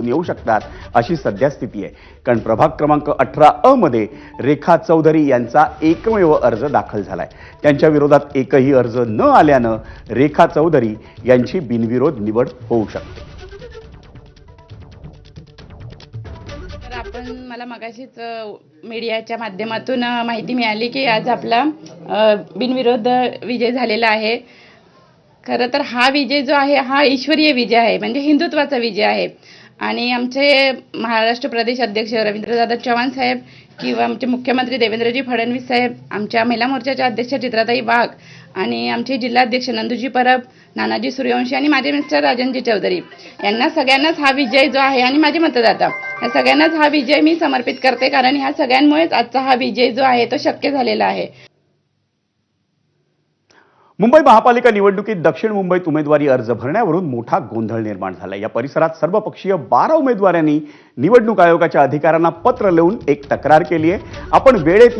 येऊ शकतात अशी सध्या स्थिती आहे। कारण प्रभाग क्रमांक 18 मध्ये रेखा चौधरी यांचा एकमेव अर्ज दाखल झालाय। त्यांच्या विरोधात एकही अर्ज न आल्यानं रेखा चौधरी यांची बिनविरोध निवड होऊ शकते। मला मगाशीच मीडियाच्या माध्यमातून माहिती मिळाली की आज आपला बिनविरोध विजय झालेला आहे। खरं तर हा विजय जो आहे हा ईश्वरीय विजय आहे, म्हणजे हिंदुत्वाचा विजय आहे। आणि आमचे महाराष्ट्र प्रदेश अध्यक्ष रवींद्रदादा चव्हाण साहेब किंवा आमचे मुख्यमंत्री देवेंद्रजी फडणवीस साहेब, आमच्या महिला मोर्चाच्या अध्यक्ष चित्राताई वाघ आणि आमचे जिल्हाध्यक्ष नंदूजी परब, नानाजी सूर्यवंशी आणि माझे मिस्टर राजनजी चौधरी यांना सगळ्यांनाच हा विजय जो आहे आणि माझे मतदाता या सगळ्यांनाच हा विजय मी समर्पित करते। कारण ह्या सगळ्यांमुळेच आजचा हा विजय जो आहे तो शक्य झालेला आहे। मुंबई महापालिका निवडणुकीत दक्षिण मुंबईत उमेदवारी अर्ज भरण्यावरून मोठा गोंधळ निर्माण झाला। या परिसरात सर्वपक्षीय 12 उमेदवारांनी निवडणूक आयोगाच्या अधिकाऱ्यांना पत्र लिहून एक तक्रार केली आहे। आपण वेळेत